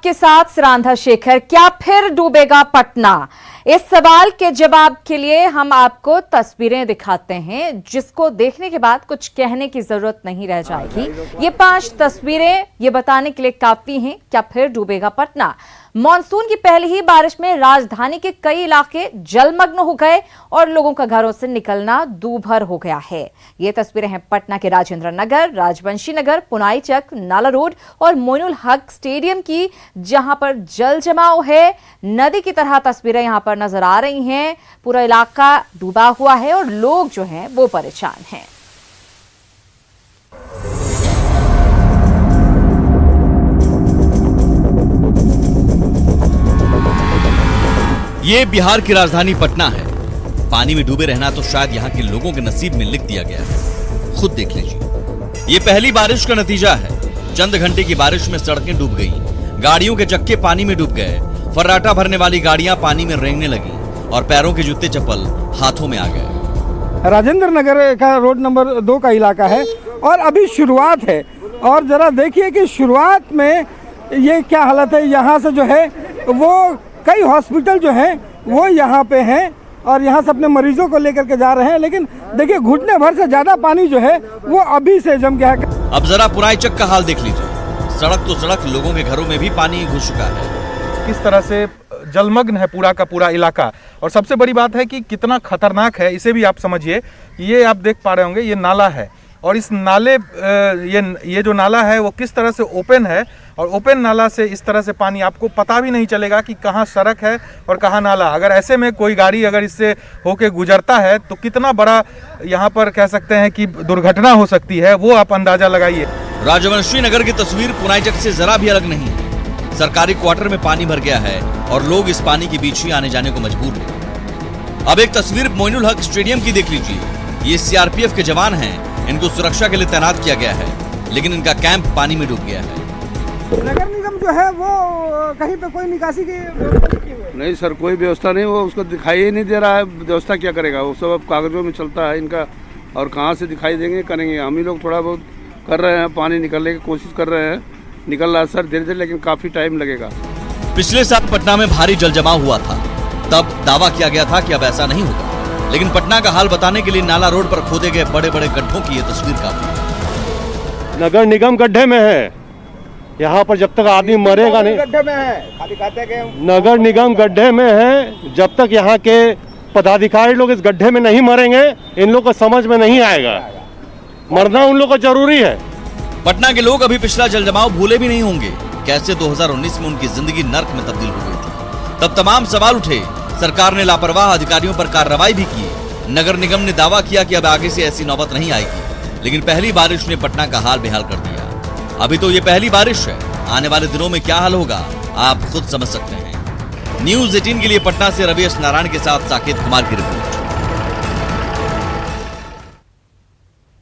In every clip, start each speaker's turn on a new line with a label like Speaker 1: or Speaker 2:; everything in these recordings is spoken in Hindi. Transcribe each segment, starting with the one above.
Speaker 1: आपके साथ सिरांधा शेखर। क्या फिर डूबेगा पटना? इस सवाल के जवाब के लिए हम आपको तस्वीरें दिखाते हैं, जिसको देखने के बाद कुछ कहने की जरूरत नहीं रह जाएगी। ये 5 तस्वीरें ये बताने के लिए काफी हैं, क्या फिर डूबेगा पटना। मॉनसून की पहली ही बारिश में राजधानी के कई इलाके जलमग्न हो गए और लोगों का घरों से निकलना दूभर हो गया है। ये तस्वीरें हैं पटना के राजेंद्र नगर, राजवंशी नगर, पुनाईचक, नाला रोड और मोइनुल हक स्टेडियम की, जहां पर जल जमाव है। नदी की तरह तस्वीरें यहां पर नजर आ रही हैं। पूरा इलाका डूबा हुआ है और लोग जो हैं वो परेशान हैं।
Speaker 2: ये बिहार की राजधानी पटना है। पानी में डूबे रहना तो शायद यहाँ के लोगों के नसीब में लिख दिया गया है। खुद देख लीजिए, ये पहली बारिश का नतीजा है। चंद घंटे की बारिश में सड़कें डूब गई, गाड़ियों के चक्के पानी में डूब गए, फर्राटा भरने वाली गाड़ियां पानी में रेंगने लगी और पैरों के जूते चप्पल हाथों में आ गए।
Speaker 3: राजेंद्र नगर का रोड नंबर 2 का इलाका है और अभी शुरुआत है। और जरा देखिए कि शुरुआत में ये क्या हालत है। यहाँ से जो है वो कई हॉस्पिटल जो हैं वो यहाँ पे हैं और यहाँ से अपने मरीजों को लेकर के जा रहे हैं, लेकिन देखिए घुटने भर से ज्यादा पानी जो है वो अभी से जम गया है।
Speaker 2: अब जरा पुनाईचक का हाल देख लीजिए। सड़क तो सड़क, लोगों के घरों में भी पानी घुस चुका है।
Speaker 4: किस तरह से जलमग्न है पूरा का पूरा इलाका। और सबसे बड़ी बात है कि कितना खतरनाक है, इसे भी आप समझिए। ये आप देख पा रहे होंगे, ये नाला है और इस नाले ये जो नाला है वो किस तरह से ओपन है और ओपन नाला से इस तरह से पानी, आपको पता भी नहीं चलेगा कि कहाँ सड़क है और कहाँ नाला। अगर ऐसे में कोई गाड़ी अगर इससे होके गुजरता है तो कितना बड़ा यहाँ पर कह सकते हैं कि दुर्घटना हो सकती है, वो आप अंदाजा लगाइए।
Speaker 2: राजवंशी नगर की तस्वीर पुनाईचक से जरा भी अलग नहीं है। सरकारी क्वार्टर में पानी भर गया है और लोग इस पानी के बीच ही आने जाने को मजबूर हैं। अब एक तस्वीर मोइनुल हक स्टेडियम की देख लीजिए। ये सीआरपीएफ के जवान हैं, इनको सुरक्षा के लिए तैनात किया गया है, लेकिन इनका कैंप पानी में डूब गया है।
Speaker 3: नगर निगम जो है वो कहीं पे कोई निकासी की
Speaker 5: नहीं सर, कोई व्यवस्था नहीं, वो उसको दिखाई ही नहीं दे रहा है। व्यवस्था क्या करेगा, वो सब अब कागजों में चलता है इनका, और कहाँ से दिखाई देंगे, करेंगे। हम ही लोग थोड़ा बहुत कर रहे हैं, पानी निकलने की कोशिश कर रहे हैं। निकल रहा है सर धीरे धीरे, लेकिन काफी टाइम लगेगा।
Speaker 2: पिछले साल पटना में भारी जल जमाव हुआ था, तब दावा किया गया था कि अब ऐसा नहीं होगा, लेकिन पटना का हाल बताने के लिए नाला रोड पर खोदे गए बड़े बड़े गड्ढों की ये तस्वीर काफी है।
Speaker 6: नगर निगम गड्ढे में है, यहाँ पर जब तक आदमी मरेगा नहीं।
Speaker 3: गड्ढे में है, खाली कहते हैं
Speaker 6: नगर निगम गड्ढे में है, जब तक यहाँ के पदाधिकारी लोग इस गड्ढे में नहीं मरेंगे, इन लोग को समझ में नहीं आएगा। मरना उन लोग को जरूरी है।
Speaker 2: पटना के लोग अभी पिछला जल जमाव भूले भी नहीं होंगे, कैसे 2019 में उनकी जिंदगी नर्क में तब्दील हो गई थी। तब तमाम सवाल उठे, सरकार ने लापरवाह अधिकारियों पर कार्रवाई भी की। नगर निगम ने दावा किया कि अब आगे से ऐसी नौबत नहीं आएगी, लेकिन पहली बारिश ने पटना का हाल बेहाल कर दिया। अभी तो ये पहली बारिश है, आने वाले दिनों में क्या हाल होगा आप खुद समझ सकते हैं। न्यूज़ 18 के लिए पटना से रवीश नारायण के साथ साकेत कुमार की रिपोर्ट।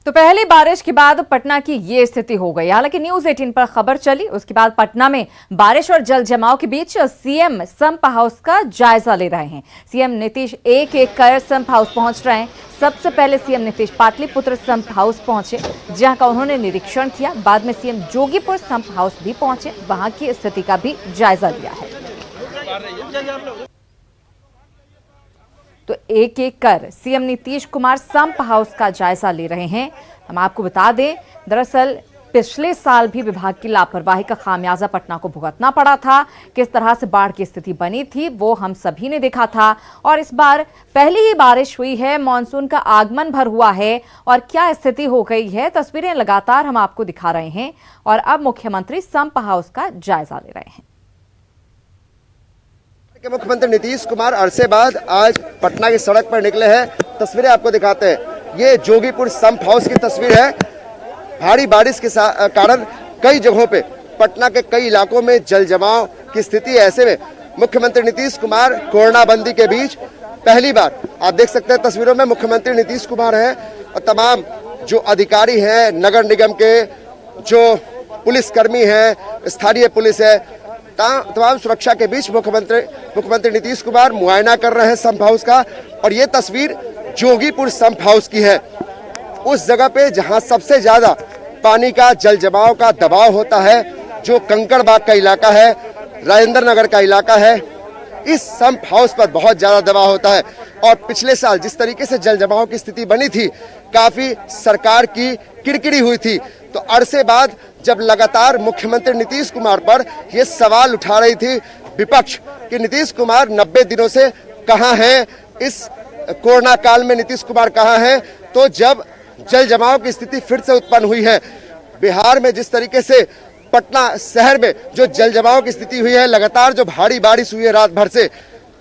Speaker 1: तो पहली बारिश के बाद पटना की ये स्थिति हो गई। हालांकि न्यूज़ 18 पर खबर चली, उसके बाद पटना में बारिश और जल जमाव के बीच सीएम संप हाउस का जायजा ले रहे हैं। सीएम नीतीश एक एक कर संप हाउस पहुंच रहे हैं। सबसे पहले CM Nitish Pataliputra sump house पहुंचे, जहां का उन्होंने निरीक्षण किया। बाद में सीएम जोगीपुर संप हाउस भी पहुंचे, वहां की स्थिति का भी जायजा लिया है। तो एक एक कर CM Nitish Kumar sump house का जायजा ले रहे हैं। हम आपको बता दें, दरअसल पिछले साल भी विभाग की लापरवाही का खामियाजा पटना को भुगतना पड़ा था। किस तरह से बाढ़ की स्थिति बनी थी वो हम सभी ने देखा था, और इस बार पहली ही बारिश हुई है, मानसून का आगमन भर हुआ है और क्या स्थिति हो गई है, तस्वीरें लगातार हम आपको दिखा रहे हैं। और अब मुख्यमंत्री संप हाउस का जायजा ले रहे हैं।
Speaker 7: मुख्यमंत्री नीतीश कुमार अरसे बाद आज पटना की सड़क पर निकले हैं। तस्वीरें आपको दिखाते हैं। ये जोगीपुर संप हाउस की तस्वीर है। भारी बारिश के कारण कई जगहों पे पटना के कई इलाकों में जल जमाव की स्थिति है। ऐसे में मुख्यमंत्री नीतीश कुमार कोरोना बंदी के बीच पहली बार, आप देख सकते हैं तस्वीरों में, मुख्यमंत्री नीतीश कुमार हैं और तमाम जो अधिकारी हैं, नगर निगम के जो पुलिसकर्मी हैं, स्थानीय पुलिस है, तमाम सुरक्षा के बीच मुख्यमंत्री नीतीश कुमार मुआयना कर रहे हैं संप हाउस का। और ये तस्वीर जोगीपुर संप हाउस की है, उस जगह पे जहां सबसे ज्यादा पानी का जल जमाव का दबाव होता है, जो कंकड़बाग का इलाका है। राजेंद्र नगर का इलाका है। इस संप हाउस पर बहुत ज्यादा दबाव होता है और पिछले साल जिस तरीके से जल जमाव की स्थिति बनी थी, काफी सरकार की किरकिरी हुई थी। तो अरसे बाद जब लगातार मुख्यमंत्री नीतीश कुमार पर यह सवाल उठा रही थी विपक्ष कि नीतीश कुमार 90 दिनों से कहां हैं, इस कोरोना काल में नीतीश कुमार कहां हैं, तो जब जल जमाव की स्थिति फिर से उत्पन्न हुई है, बिहार में जिस तरीके से पटना शहर में जो जल जमाव की स्थिति हुई है, लगातार जो भारी बारिश हुई है रात भर से,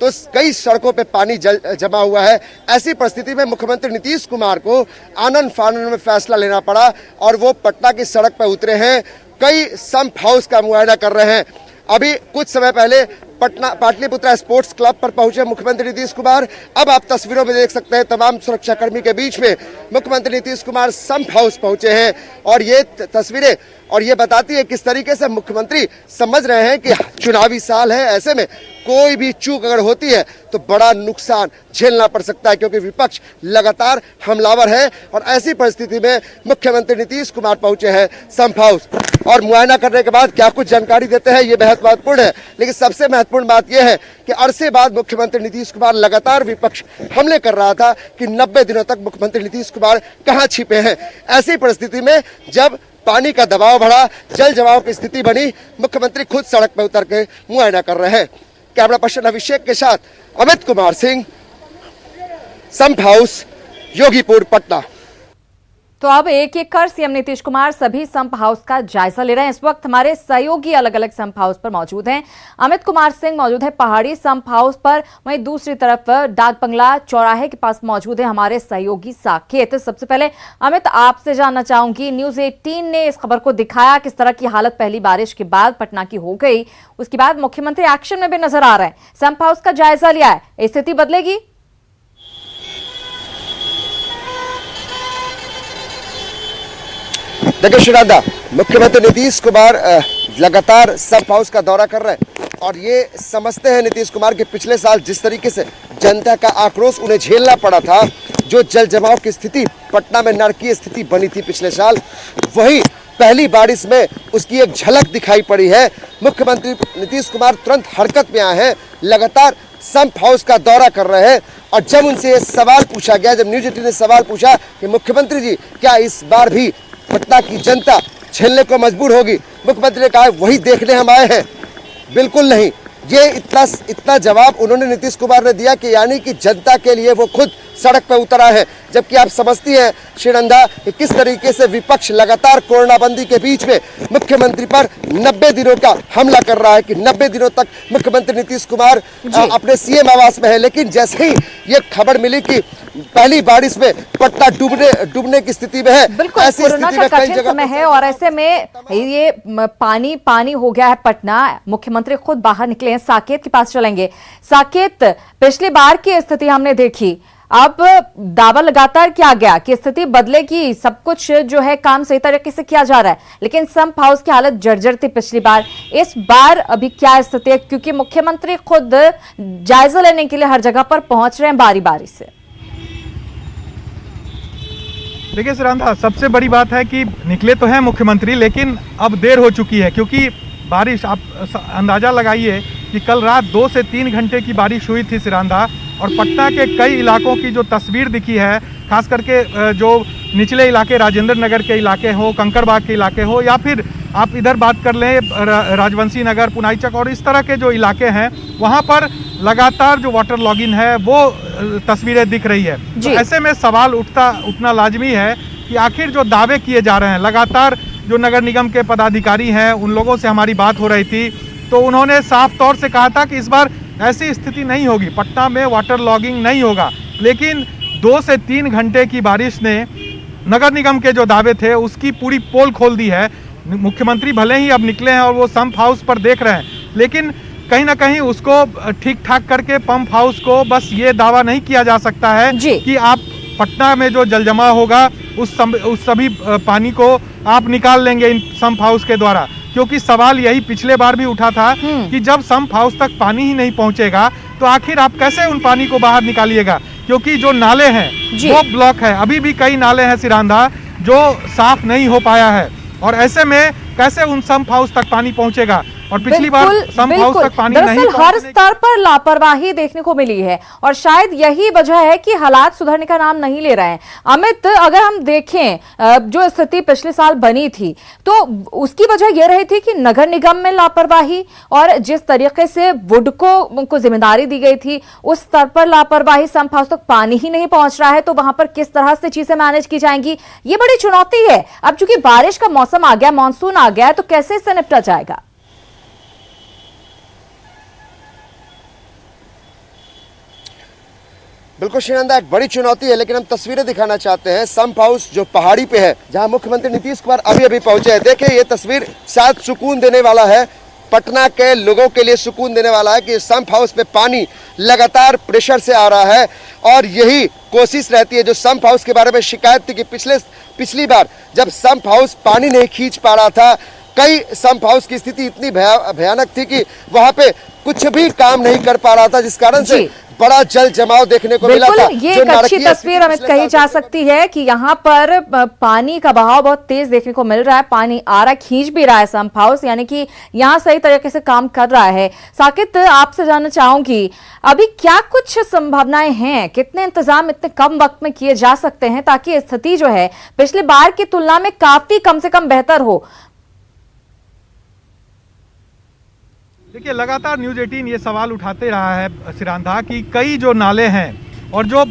Speaker 7: तो कई सड़कों पे पानी जमा हुआ है। ऐसी परिस्थिति में मुख्यमंत्री नीतीश कुमार को आनन फानन में फैसला लेना पड़ा और वो पटना की सड़क पर उतरे हैं, कई संप हाउस का मुआयना कर रहे हैं। अभी कुछ समय पहले पाटलिपुत्रा स्पोर्ट्स क्लब पर पहुंचे मुख्यमंत्री नीतीश कुमार। अब आप तस्वीरों में देख सकते हैं तमाम सुरक्षाकर्मी के बीच में मुख्यमंत्री नीतीश कुमार संप हाउस पहुंचे हैं और ये तस्वीरें और ये बताती है किस तरीके से मुख्यमंत्री समझ रहे हैं कि चुनावी साल है, ऐसे में कोई भी चूक अगर होती है तो बड़ा नुकसान झेलना पड़ सकता है, क्योंकि विपक्ष लगातार हमलावर है। और ऐसी परिस्थिति में मुख्यमंत्री नीतीश कुमार पहुंचे हैं संप हाउस और मुआयना करने के बाद क्या कुछ जानकारी देते हैं, ये बेहद महत्वपूर्ण है। लेकिन सबसे महत्वपूर्ण बात यह है कि अरसे बाद मुख्यमंत्री नीतीश कुमार लगातार विपक्ष हमले कर रहा था कि 90 दिनों तक मुख्यमंत्री नीतीश कुमार कहां छिपे हैं। ऐसी परिस्थिति में जब पानी का दबाव बढ़ा, जल जमाव की स्थिति बनी, मुख्यमंत्री खुद सड़क पर उतर के मुआयना कर रहे हैं। कैमरा पर्सन अभिषेक के साथ अमित कुमार सिंह, संप हाउस, योगीपुर, पटना।
Speaker 1: तो अब एक एक कर सीएम नीतीश कुमार सभी संप हाउस का जायजा ले रहे हैं। इस वक्त हमारे सहयोगी अलग अलग संप हाउस पर मौजूद हैं। अमित कुमार सिंह मौजूद है पहाड़ी संप हाउस पर, वहीं दूसरी तरफ डाक बंगला चौराहे के पास मौजूद है हमारे सहयोगी साकेत। सबसे पहले अमित, आपसे जानना चाहूंगी, न्यूज 18 ने इस खबर को दिखाया किस तरह की हालत पहली बारिश के बाद पटना की हो गई, उसके बाद मुख्यमंत्री एक्शन में भी नजर आ रहे हैं, संप हाउस का जायजा लिया है, स्थिति बदलेगी?
Speaker 7: देखिए श्रीराधा, मुख्यमंत्री नीतीश कुमार लगातार संप हाउस का दौरा कर रहे हैं और ये समझते हैं नीतीश कुमार कि पिछले साल जिस तरीके से जनता का आक्रोश उन्हें झेलना पड़ा था, जो जल जमाव की स्थिति पटना में नारकीय स्थिति बनी थी पिछले साल, वही पहली बारिश में उसकी एक झलक दिखाई पड़ी है। मुख्यमंत्री नीतीश कुमार तुरंत हरकत में आए हैं, लगातार संप हाउस का दौरा कर रहे हैं और जब उनसे ये सवाल पूछा गया, जब न्यूज 18 ने सवाल पूछा कि मुख्यमंत्री जी क्या इस बार भी पटना की जनता झेलने को मजबूर होगी, मुख्यमंत्री ने कहा वही देखने हम आए हैं, बिल्कुल नहीं। ये इतना जवाब उन्होंने नीतीश कुमार ने दिया कि यानी कि जनता के लिए वो खुद सड़क पर उतरा है। जबकि आप समझती हैं श्रीनंदा कि किस तरीके से विपक्ष लगातार कोरोना बंदी के बीच में मुख्यमंत्री पर 90 दिनों का हमला कर रहा है कि 90 दिनों तक मुख्यमंत्री नीतीश कुमार अपने सीएम आवास में है। लेकिन जैसे ही ये खबर मिली कि पहली बारिश में पटना डूबने की स्थिति में है,
Speaker 1: ऐसी स्थिति में कई जगह है और ऐसे में ये पानी हो गया है पटना, मुख्यमंत्री खुद बाहर निकले हैं। साकेत के पास चलेंगे। साकेत, पिछली बार की स्थिति हमने देखी, अब दावा लगातार किया गया कि स्थिति बदलेगी, सब कुछ जो है काम सही तरीके से किया जा रहा है, लेकिन संप हाउस की हालत जर्जर थी पिछली बार। इस बार अभी क्या स्थिति है, क्योंकि मुख्यमंत्री खुद जायजा लेने के लिए हर जगह पर पहुंच रहे हैं बारी बारी से?
Speaker 4: देखिए श्रीराधा, सबसे बड़ी बात है कि निकले तो हैं मुख्यमंत्री, लेकिन अब देर हो चुकी है, क्योंकि बारिश, आप अंदाजा लगाइए कि कल रात 2 से 3 घंटे की बारिश हुई थी श्रीराधा, और पटना के कई इलाकों की जो तस्वीर दिखी है, खास करके जो निचले इलाके, राजेंद्र नगर के इलाके हो, कंकड़बाग के इलाके हो, या फिर आप इधर बात कर लें राजवंशी नगर, पुनाईचक और इस तरह के जो इलाके हैं, वहाँ पर लगातार जो वाटर लॉगिंग है वो तस्वीरें दिख रही है। तो ऐसे में सवाल उठना लाजमी है कि आखिर जो दावे किए जा रहे हैं, लगातार जो नगर निगम के पदाधिकारी हैं उन लोगों से हमारी बात हो रही थी, तो उन्होंने साफ तौर से कहा था कि इस बार ऐसी स्थिति नहीं होगी, पटना में वाटर लॉगिंग नहीं होगा। लेकिन 2 से 3 घंटे की बारिश ने नगर निगम के जो दावे थे उसकी पूरी पोल खोल दी है। मुख्यमंत्री भले ही अब निकले हैं और वो संप हाउस पर देख रहे हैं, लेकिन कहीं ना कहीं उसको ठीक ठाक करके पंप हाउस को बस ये दावा नहीं किया जा सकता है कि आप पटना में जो जल जमा होगा उस सभी पानी को आप निकाल लेंगे इन संप हाउस के द्वारा। क्योंकि सवाल यही पिछले बार भी उठा था कि जब संप हाउस तक पानी ही नहीं पहुंचेगा तो आखिर आप कैसे उन पानी को बाहर निकालिएगा, क्योंकि जो नाले हैं वो ब्लॉक है, अभी भी कई नाले हैं सिरांधा जो साफ नहीं हो पाया है, और ऐसे में कैसे उन संप हाउस तक पानी पहुंचेगा। और पिछली बार संप हाउस तक पानी नहीं
Speaker 1: दरअसल हर स्तर पर लापरवाही देखने को मिली है और शायद यही वजह है कि हालात सुधरने का नाम नहीं ले रहे हैं। अमित, अगर हम देखें जो स्थिति पिछले साल बनी थी तो उसकी वजह यह रही थी कि नगर निगम में लापरवाही और जिस तरीके से वुडको को जिम्मेदारी दी गई थी उस स्तर पर लापरवाही, संप हाउस तक पानी ही नहीं पहुंच रहा है तो वहां पर किस तरह से चीजें मैनेज की जाएंगी, ये बड़ी चुनौती है। अब चूंकि बारिश का मौसम आ गया, मानसून आ गया है, तो कैसे इससे निपटा जाएगा?
Speaker 7: बिल्कुल श्रीनंदा, एक बड़ी चुनौती है, लेकिन हम तस्वीरें दिखाना चाहते हैं। संप हाउस जो पहाड़ी पे है, जहां मुख्यमंत्री नीतीश कुमार अभी अभी पहुंचे हैं। देखिए ये तस्वीर शायद सुकून देने वाला है, पटना के लोगों के लिए सुकून देने वाला है कि संप हाउस पे पानी लगातार प्रेशर से आ रहा है और यही कोशिश रहती है। जो संप हाउस के बारे में शिकायत थी कि पिछली बार जब संप हाउस पानी नहीं खींच पा रहा था, कई संप हाउस की स्थिति इतनी भयानक थी कि वहां पे कुछ भी काम नहीं कर पा रहा था, जिस कारण से बड़ा जल जमाव देखने को मिला था।
Speaker 1: ये एक अच्छी तस्वीर अमित कही जा सकती है कि यहाँ पर पानी का बहाव बहुत तेज देखने को मिल रहा है, पानी आ रहा, खींच भी रहा है संप हाउस, यानी कि यहाँ सही तरीके से काम कर रहा है। साकित, आपसे जानना चाहूंगी अभी क्या कुछ संभावनाएं हैं, कितने इंतजाम इतने कम वक्त में किए जा सकते हैं ताकि स्थिति जो है पिछले बार की तुलना में काफी कम से कम बेहतर हो?
Speaker 4: देखिए, लगातार न्यूज़ 18 ये सवाल उठाते रहा है श्रीरांधा कि कई जो नाले हैं और जो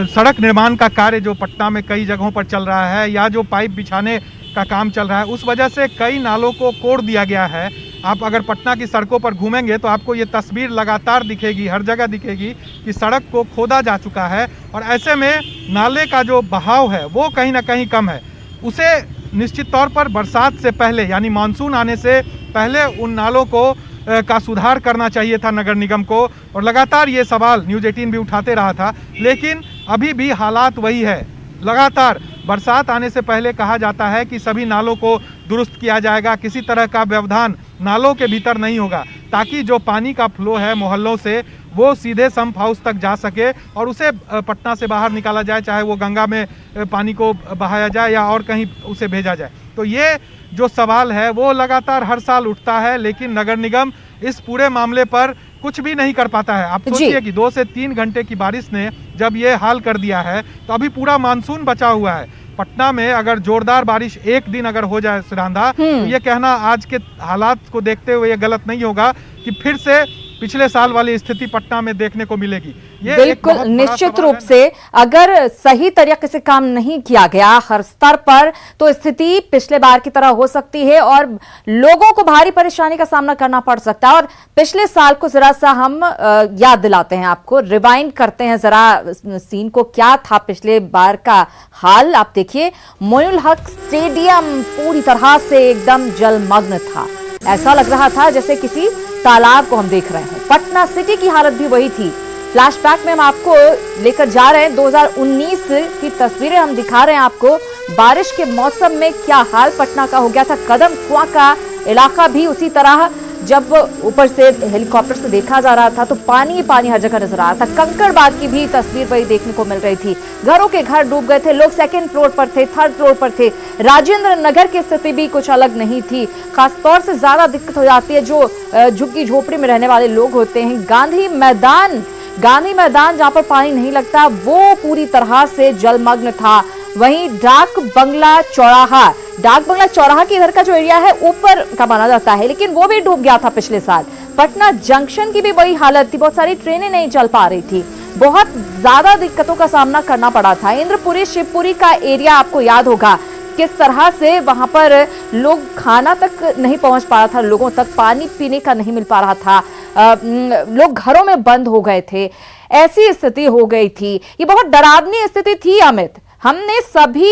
Speaker 4: सड़क निर्माण का कार्य जो पटना में कई जगहों पर चल रहा है या जो पाइप बिछाने का काम चल रहा है, उस वजह से कई नालों को कोड़ दिया गया है। आप अगर पटना की सड़कों पर घूमेंगे तो आपको ये तस्वीर लगातार दिखेगी, हर जगह दिखेगी कि सड़क को खोदा जा चुका है और ऐसे में नाले का जो बहाव है वो कहीं ना कहीं कम है। उसे निश्चित तौर पर बरसात से पहले यानी मानसून आने से पहले उन नालों को का सुधार करना चाहिए था नगर निगम को, और लगातार ये सवाल न्यूज़ 18 भी उठाते रहा था। लेकिन अभी भी हालात वही है, लगातार बरसात आने से पहले कहा जाता है कि सभी नालों को दुरुस्त किया जाएगा, किसी तरह का व्यवधान नालों के भीतर नहीं होगा ताकि जो पानी का फ्लो है मोहल्लों से वो सीधे संप हाउस तक जा सके और उसे पटना से बाहर निकाला जाए, चाहे वो गंगा में पानी को बहाया जाए या और कहीं उसे भेजा जाए। तो ये जो सवाल है वो लगातार हर साल उठता है, लेकिन नगर निगम इस पूरे मामले पर कुछ भी नहीं कर पाता है। आप सोचिए कि 2 से 3 घंटे की बारिश ने जब ये हाल कर दिया है तो अभी पूरा मानसून बचा हुआ है। पटना में अगर जोरदार बारिश एक दिन अगर हो जाए श्रीरांधा, तो ये कहना आज के हालात को देखते हुए ये गलत नहीं होगा कि फिर से पिछले साल वाली स्थिति पटना में देखने को मिलेगी। ये
Speaker 1: बिल्कुल निश्चित रूप से अगर सही तरीके से काम नहीं किया गया हर स्तर पर तो स्थिति पिछले बार की तरह हो सकती है और लोगों को भारी परेशानी का सामना करना पड़ सकता है। और पिछले साल को जरा सा हम याद दिलाते हैं, आपको रिवाइंड करते हैं जरा सीन को, क्या था पिछले बार का हाल। आप देखिए, मोइनुल हक स्टेडियम पूरी तरह से एकदम जलमग्न था, ऐसा लग रहा था जैसे किसी तालाब को हम देख रहे हैं। पटना सिटी की हालत भी वही थी। फ्लैशबैक में हम आपको लेकर जा रहे हैं, 2019 की तस्वीरें हम दिखा रहे हैं आपको। बारिश के मौसम में क्या हाल पटना का हो गया था। कदम कुआं का इलाका भी उसी तरह, जब ऊपर से हेलीकॉप्टर से देखा जा रहा था तो पानी ही पानी हर जगह नजर आ रहा था। कंकड़बाग की भी तस्वीर वही देखने को मिल रही थी। घरों के घर डूब गए थे, लोग 2nd फ्लोर पर थे, 3rd फ्लोर पर थे। राजेंद्र नगर की स्थिति भी कुछ अलग नहीं थी। खासतौर से ज्यादा दिक्कत हो जाती है जो झुग्गी झोपड़ी में रहने वाले लोग होते हैं। गांधी मैदान जहां पर पानी नहीं लगता वो पूरी तरह से जलमग्न था। वहीं डाक बंगला चौराहा के इधर का जो एरिया है ऊपर का माना जाता है, लेकिन वो भी डूब गया था पिछले साल। पटना जंक्शन की भी वही हालत थी, बहुत सारी ट्रेनें नहीं चल पा रही थी, बहुत ज्यादा दिक्कतों का सामना करना पड़ा था। इंद्रपुरी शिवपुरी का एरिया आपको याद होगा किस तरह से वहां पर लोग खाना तक नहीं पहुंच पा रहा था, लोगों तक पानी पीने का नहीं मिल पा रहा था, लोग घरों में बंद हो गए थे, ऐसी स्थिति हो गई थी। ये बहुत डरावनी स्थिति थी अमित। हमने सभी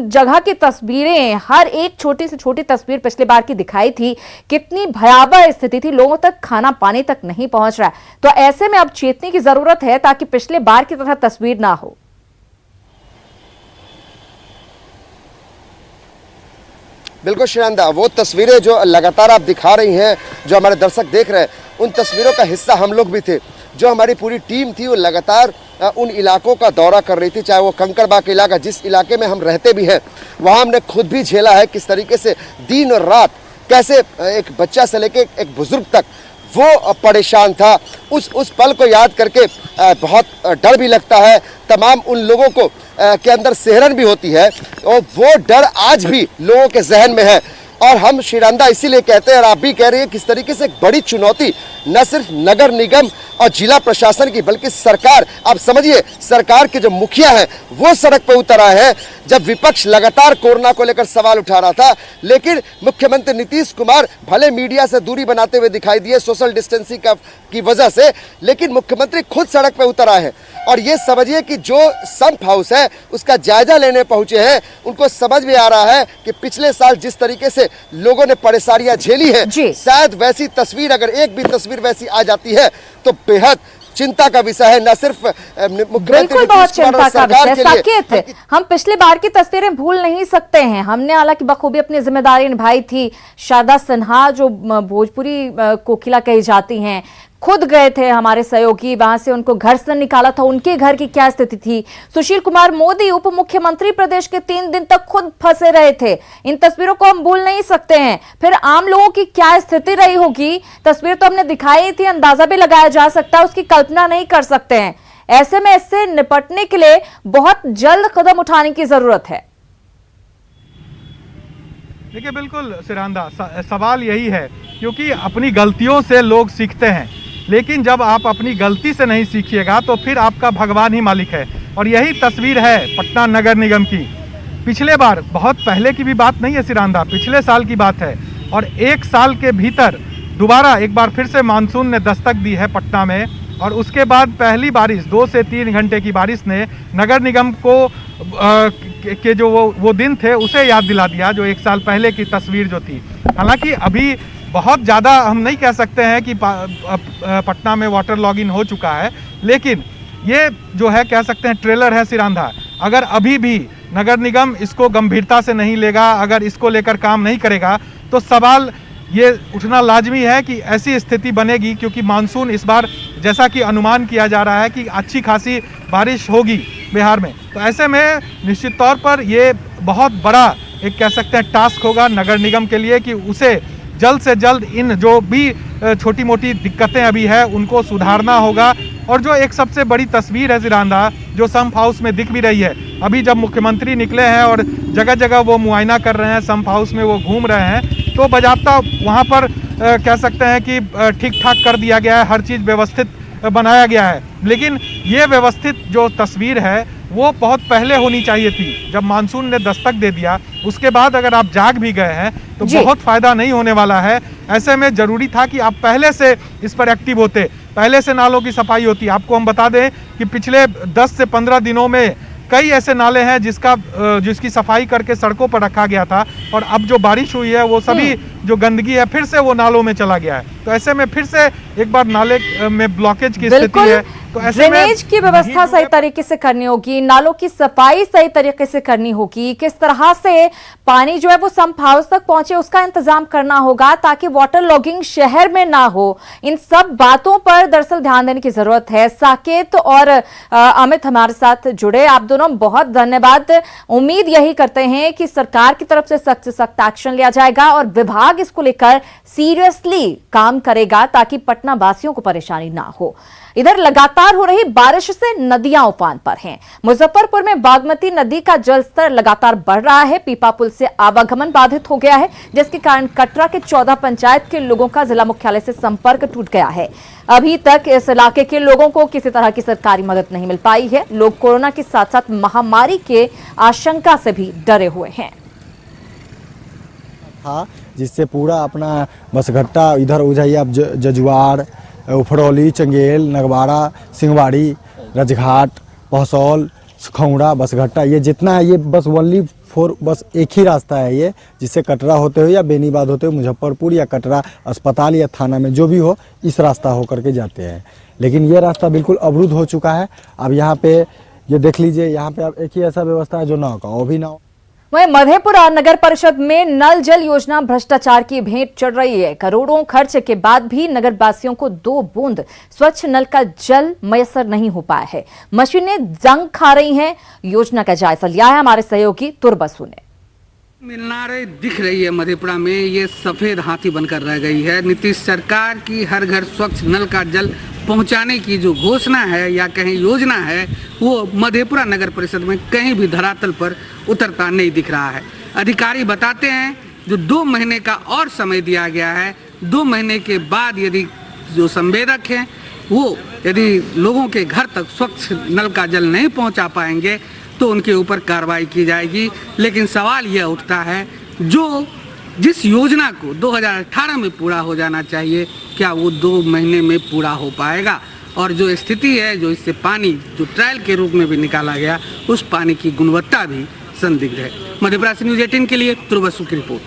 Speaker 1: जगह की तस्वीरें, हर एक छोटी से छोटी तस्वीर पिछले बार की दिखाई थी, कितनी भयावह स्थिति थी, लोगों तक खाना पानी तक नहीं पहुंच रहा है। तो ऐसे में अब चेतने की जरूरत है ताकि पिछले बार की तरह तस्वीर ना हो।
Speaker 7: बिल्कुल श्रीरांधा, वो तस्वीरें जो लगातार आप दिखा रही हैं, जो हमारे दर्शक देख रहे हैं, उन तस्वीरों का हिस्सा हम लोग भी थे। जो हमारी पूरी टीम थी वो लगातार उन इलाकों का दौरा कर रही थी, चाहे वो कंकड़बाग इलाका, जिस इलाके में हम रहते भी हैं, वहाँ हमने खुद भी झेला है किस तरीके से दिन और रात कैसे एक बच्चा से लेके एक बुजुर्ग तक वो परेशान था। उस पल को याद करके बहुत डर भी लगता है, तमाम उन लोगों को के अंदर सिहरन भी होती है और वो डर आज भी लोगों के जहन में है। और हम श्रीरामदा इसीलिए कहते हैं और आप भी कह रही है किस तरीके से एक बड़ी चुनौती न सिर्फ नगर निगम और जिला प्रशासन की बल्कि सरकार, आप समझिए सरकार के जो मुखिया हैं वो सड़क पर उतर आए हैं। जब विपक्ष लगातार कोरोना को लेकर सवाल उठा रहा था, लेकिन मुख्यमंत्री नीतीश कुमार भले मीडिया से दूरी बनाते हुए दिखाई दिए सोशल डिस्टेंसिंग की वजह से, लेकिन मुख्यमंत्री खुद सड़क पर उतर आए हैं। और ये समझिए कि जो संप हाउस है उसका जायजा लेने पहुंचे हैं, उनको समझ में आ रहा है कि पिछले साल जिस तरीके से लोगों ने परेशानियां झेली है, शायद वैसी तस्वीर अगर एक भी तस्वीर वैसी आ जाती है तो बेहद चिंता का विषय है। न सिर्फ
Speaker 1: बिल्कुल बहुत चिंता का विषय साकेत, हम पिछली बार की तस्वीरें भूल नहीं सकते हैं। हमने हालांकि बखूबी अपनी जिम्मेदारी निभाई थी। शारदा सिन्हा जो भोजपुरी कोकिला कही जाती हैं, खुद गए थे हमारे सहयोगी, वहां से उनको घर से निकाला था, उनके घर की क्या स्थिति थी। सुशील कुमार मोदी उप मुख्यमंत्री प्रदेश के 3 दिन तक खुद फंसे रहे थे। इन तस्वीरों को हम भूल नहीं सकते हैं। फिर आम लोगों की क्या स्थिति रही होगी, तस्वीर तो हमने दिखाई थी, अंदाजा भी लगाया जा सकता है, उसकी कल्पना नहीं कर सकते हैं। ऐसे में इससे निपटने के लिए बहुत जल्द कदम उठाने की जरूरत है।
Speaker 4: देखिए बिल्कुल सिरांदा, सवाल यही है क्योंकि अपनी गलतियों से लोग सीखते हैं, लेकिन जब आप अपनी गलती से नहीं सीखिएगा तो फिर आपका भगवान ही मालिक है। और यही तस्वीर है पटना नगर निगम की। पिछले बार, बहुत पहले की भी बात नहीं है सिरांदा, पिछले साल की बात है। और 1 साल के भीतर दोबारा एक बार फिर से मानसून ने दस्तक दी है पटना में। और उसके बाद पहली बारिश 2 से 3 घंटे की बारिश ने नगर निगम को के जो वो दिन थे उसे याद दिला दिया, जो 1 साल पहले की तस्वीर जो थी। हालांकि अभी बहुत ज़्यादा हम नहीं कह सकते हैं कि पटना में वाटर लॉगिंग हो चुका है, लेकिन ये जो है कह सकते हैं ट्रेलर है सिरांधा। अगर अभी भी नगर निगम इसको गंभीरता से नहीं लेगा, अगर इसको लेकर काम नहीं करेगा, तो सवाल ये उठना लाजमी है कि ऐसी स्थिति बनेगी, क्योंकि मानसून इस बार जैसा कि अनुमान किया जा रहा है कि अच्छी खासी बारिश होगी बिहार में। तो ऐसे में निश्चित तौर पर ये बहुत बड़ा एक कह सकते हैं टास्क होगा नगर निगम के लिए कि उसे जल्द से जल्द इन जो भी छोटी मोटी दिक्कतें अभी है उनको सुधारना होगा। और जो एक सबसे बड़ी तस्वीर है सिरांदा, जो संप हाउस में दिख भी रही है, अभी जब मुख्यमंत्री निकले हैं और जगह जगह वो मुआयना कर रहे हैं, संप हाउस में वो घूम रहे हैं, तो बाज़ाब्ता वहाँ पर कह सकते हैं कि ठीक ठाक कर दिया गया है, हर चीज़ व्यवस्थित बनाया गया है। लेकिन ये व्यवस्थित जो तस्वीर है वो बहुत पहले होनी चाहिए थी, जब मानसून ने दस्तक दे दिया। उसके बाद अगर आप जाग भी गए हैं तो बहुत फायदा नहीं होने वाला है। ऐसे में जरूरी था कि आप पहले से इस पर एक्टिव होते, पहले से नालों की सफाई होती। आपको हम बता दें कि पिछले 10 से 15 दिनों में कई ऐसे नाले हैं जिसकी सफाई करके सड़कों पर रखा गया था, और अब जो बारिश हुई है वो सभी जो गंदगी है फिर से वो नालों में चला गया है। तो ऐसे में फिर से एक बार नाले में ब्लॉकेज की स्थिति है। तो ऐसे
Speaker 1: ड्रेनेज की व्यवस्था सही तरीके से करनी होगी, नालों की सफाई सही तरीके से करनी होगी, किस तरह से पानी जो है वो संप हाउस तक पहुंचे उसका इंतजाम करना होगा ताकि वाटर लॉगिंग शहर में ना हो। इन सब बातों पर दरअसल ध्यान देने की जरूरत है। साकेत और अमित हमारे साथ जुड़े, आप दोनों बहुत धन्यवाद। उम्मीद यही करते हैं कि सरकार की तरफ से सख्त से सख्त एक्शन लिया जाएगा और विभाग इसको लेकर सीरियसली काम करेगा ताकि पटना वासियों को परेशानी ना हो। इधर लगातार हो रही बारिश से नदियां उफान पर हैं। मुजफ्फरपुर में बागमती नदी का जलस्तर लगातार बढ़ रहा है। पीपा पुल से आवागमन बाधित हो गया है, जिसके कारण कटरा के 14 पंचायत के लोगों का जिला मुख्यालय से संपर्क टूट गया है। अभी तक इस इलाके के लोगों को किसी तरह की सरकारी मदद नहीं मिल पाई है। लोग कोरोना के साथ साथ महामारी के आशंका से भी डरे हुए हैं।
Speaker 8: जिससे पूरा अपना बसघट्टा इधर उजाइया जजुआर, उफरौली, चंगेल, नगवाड़ा, सिंहवाड़ी, रजघाट, पहसौल, खौड़ा, बसघट्टा, ये जितना है ये बस ओनली फॉर बस एक ही रास्ता है ये, जिससे कटरा होते हुए या बेनीबाद होते हुए मुजफ्फरपुर या कटरा अस्पताल या थाना में जो भी हो इस रास्ता होकर के जाते हैं। लेकिन ये रास्ता बिल्कुल अवरुद्ध हो चुका है। अब यहाँ पे ये देख लीजिए, यहाँ पे अब एक ही ऐसा व्यवस्था है जो नाव का, वो भी नाव।
Speaker 1: वहीं मधेपुरा नगर परिषद में नल जल योजना भ्रष्टाचार की भेंट चढ़ रही है। करोड़ों खर्च के बाद भी नगर वासियों को 2 बूंद स्वच्छ नल का जल मयसर नहीं हो पाया है। मशीनें जंग खा रही हैं। योजना का जायजा लिया है हमारे सहयोगी तुरबसु ने।
Speaker 9: मीनारें दिख रही है मधेपुरा में, ये सफेद हाथी बनकर रह गई है। नीतीश सरकार की हर घर स्वच्छ नल का जल पहुंचाने की जो घोषणा है या कहीं योजना है, वो मधेपुरा नगर परिषद में कहीं भी धरातल पर उतरता नहीं दिख रहा है। अधिकारी बताते हैं जो 2 महीने का और समय दिया गया है, 2 महीने के बाद यदि जो संवेदक हैं वो यदि लोगों के घर तक स्वच्छ नल का जल नहीं पहुंचा पाएंगे तो उनके ऊपर कार्रवाई की जाएगी। लेकिन सवाल यह उठता है, जो जिस योजना को 2018 में पूरा हो जाना चाहिए, क्या वो 2 महीने में पूरा हो पाएगा? और जो स्थिति है, जो इससे पानी जो ट्रायल के रूप में भी निकाला गया, उस पानी की गुणवत्ता भी संदिग्ध है। मधेपुरा से न्यूज़ 18 के लिए ध्रुव बसु की रिपोर्ट।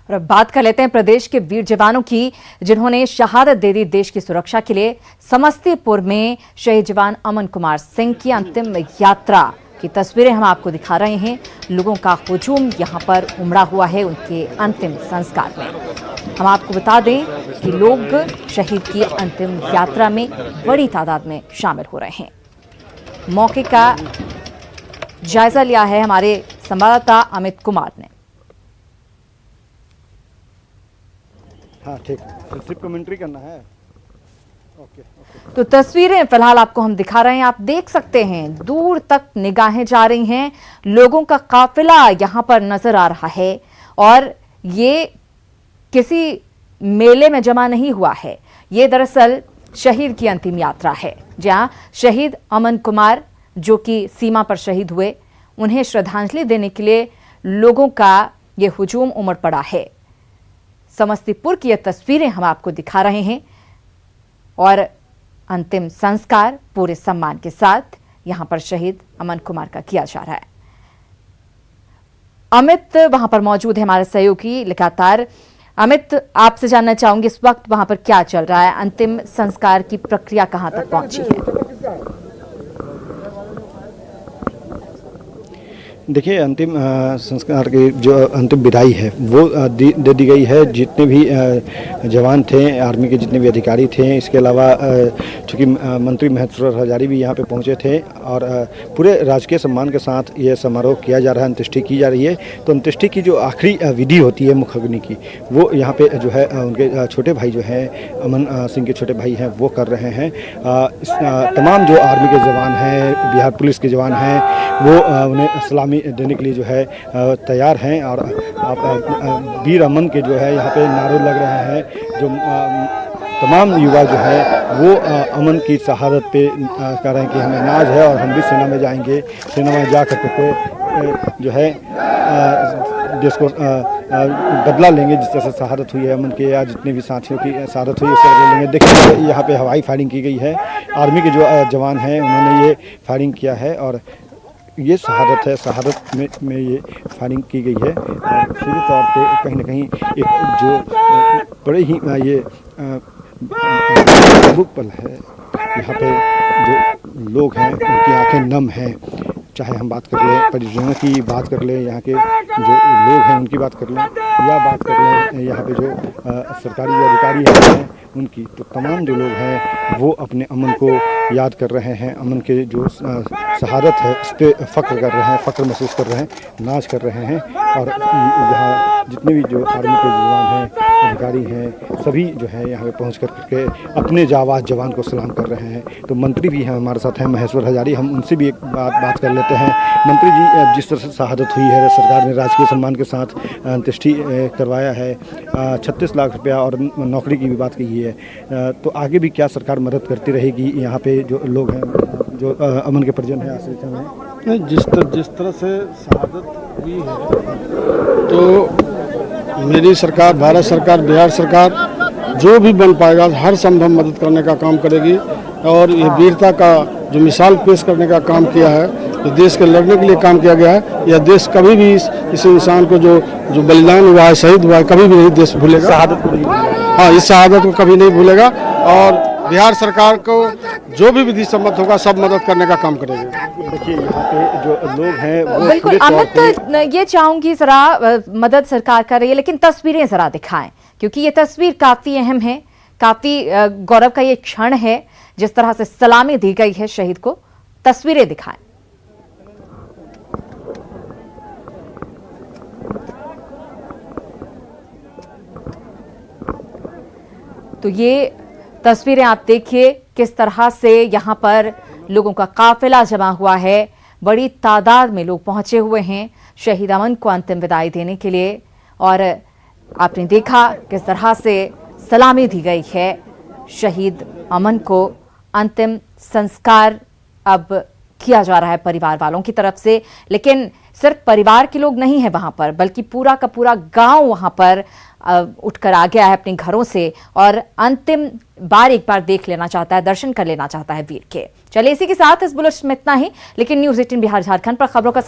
Speaker 1: और अब बात कर लेते हैं प्रदेश के वीर जवानों की, जिन्होंने शहादत दे दी देश की सुरक्षा के लिए। समस्तीपुर में शहीद जवान अमन कुमार सिंह की अंतिम यात्रा की तस्वीरें हम आपको दिखा रहे हैं। लोगों का हुजूम यहां पर उमड़ा हुआ है उनके अंतिम संस्कार में। हम आपको बता दें कि लोग शहीद की अंतिम यात्रा में बड़ी तादाद में शामिल हो रहे हैं। मौके का जायजा लिया है हमारे संवाददाता अमित कुमार ने।
Speaker 8: हाँ ठीक, सिर्फ कमेंट्री करना है। ओके।
Speaker 1: तो तस्वीरें फिलहाल आपको हम दिखा रहे हैं, आप देख सकते हैं दूर तक निगाहें जा रही हैं, लोगों का काफिला यहां पर नजर आ रहा है। और ये किसी मेले में जमा नहीं हुआ है, ये दरअसल शहीद की अंतिम यात्रा है, जहां शहीद अमन कुमार जो कि सीमा पर शहीद हुए, उन्हें श्रद्धांजलि देने के लिए लोगों का ये हुजूम उमड़ पड़ा है। समस्तीपुर की ये तस्वीरें हम आपको दिखा रहे हैं और अंतिम संस्कार पूरे सम्मान के साथ यहां पर शहीद अमन कुमार का किया जा रहा है। अमित वहां पर मौजूद है, हमारे सहयोगी लगातार। अमित, आपसे जानना चाहूंगी इस वक्त वहां पर क्या चल रहा है, अंतिम संस्कार की प्रक्रिया कहां तक पहुंची है?
Speaker 8: देखिए, अंतिम संस्कार की जो अंतिम विदाई है वो दे दी गई है। जितने भी जवान थे, आर्मी के जितने भी अधिकारी थे, इसके अलावा चूँकि मंत्री महेश्वर हजारी भी यहाँ पे पहुँचे थे और पूरे राजकीय सम्मान के साथ ये समारोह किया जा रहा है, अंत्येष्टि की जा रही है। तो अंत्येष्टि की जो आखिरी विधि होती है मुखाग्नि की, वो यहाँ पे जो है उनके छोटे भाई जो है अमन सिंह के छोटे भाई हैं वो कर रहे हैं। तमाम जो आर्मी के जवान हैं, बिहार पुलिस के जवान हैं, वो उन्हें सलामी देने के लिए जो है तैयार हैं। और वीर अमन के जो है यहाँ पे नारे लग रहे हैं। जो तमाम युवा जो है वो अमन की शहादत पे कह रहे हैं कि हमें नाज है और हम भी सेना में जाएंगे, सेना में जा कर के जो है देश को बदला लेंगे। जिस तरह से शहादत हुई है अमन के या जितने भी साथियों की शहादत हुई है उससे बदला लेंगे। देखिए, यहाँ पे हवाई फायरिंग की गई है, आर्मी के जो जवान हैं उन्होंने ये फायरिंग किया है और ये शहादत है। शहादत में ये फायरिंग की गई है और सीधे तौर पे कहीं ना कहीं एक जो बड़े ही ये भावुक पल है। यहाँ पे जो लोग हैं उनकी आंखें नम हैं। चाहे हम बात कर लें परिजनों की, बात कर लें यहाँ के जो लोग हैं उनकी बात कर लें, या बात कर लें यहाँ पे जो सरकारी अधिकारी हैं उनकी, तो तमाम जो लोग हैं वो अपने अमन को याद कर रहे हैं। अमन के जो शहादत है उस पर फ़ख्र कर रहे हैं, फ़ख्र महसूस कर रहे हैं, नाज कर रहे हैं। और यहाँ जितने भी जो आर्मी के जवान हैं, अधिकारी हैं, सभी जो है यहाँ पे पहुँच कर के अपने जाबाज जवान को सलाम कर रहे हैं। तो मंत्री भी हैं हमारे साथ हैं, महेश्वर हजारी, हम उनसे भी एक बात कर लेते हैं। मंत्री जी, जिस तरह से शहादत हुई है, सरकार ने राजकीय सम्मान के साथ अंत्येष्टि करवाया है, 36 लाख रुपया और नौकरी की भी बात कही है, तो आगे भी क्या सरकार मदद करती रहेगी? यहाँ पे जो लोग हैं, जो अमन के परिजन हैं आश्रित हैं,
Speaker 10: नहीं, जिस तरह से शहादत हुई है, तो मेरी सरकार, भारत सरकार, बिहार सरकार जो भी बन पाएगा हर संभव मदद करने का काम करेगी। और ये वीरता का जो मिसाल पेश करने का काम किया है, जो देश के लड़ने के लिए काम किया गया है, यह देश कभी भी इस इंसान को जो बलिदान हुआ है, शहीद हुआ है, कभी भी नहीं देश भूलेगा। शहादत को नहीं, हाँ, इस शहादत को कभी नहीं भूलेगा। और बिहार सरकार को जो भी विधि सम्मत होगा सब मदद करने का काम करेंगे।
Speaker 6: देखिए यहाँ पे जो लोग हैं वो
Speaker 1: बिल्कुल
Speaker 6: खुले तौर पे
Speaker 1: अमित, ये चाहूंगी जरा मदद सरकार कर रही है, लेकिन तस्वीरें जरा दिखाएं, क्योंकि ये तस्वीर काफी अहम है, काफी गौरव का ये क्षण है, जिस तरह से सलामी दी गई है शहीद को। तस्वीरें दिखाएं। तो ये तस्वीरें आप देखिए किस तरह से यहाँ पर लोगों का काफिला जमा हुआ है, बड़ी तादाद में लोग पहुंचे हुए हैं शहीद अमन को अंतिम विदाई देने के लिए। और आपने देखा किस तरह से सलामी दी गई है शहीद अमन को। अंतिम संस्कार अब किया जा रहा है परिवार वालों की तरफ से, लेकिन सिर्फ परिवार के लोग नहीं है वहां पर, बल्कि पूरा का पूरा गांव वहां पर उठकर आ गया है अपने घरों से और अंतिम बार एक बार देख लेना चाहता है, दर्शन कर लेना चाहता है वीर के। चलिए इसी के साथ इस बुलेटिन में इतना ही, लेकिन न्यूज़ 18 बिहार झारखंड पर खबरों का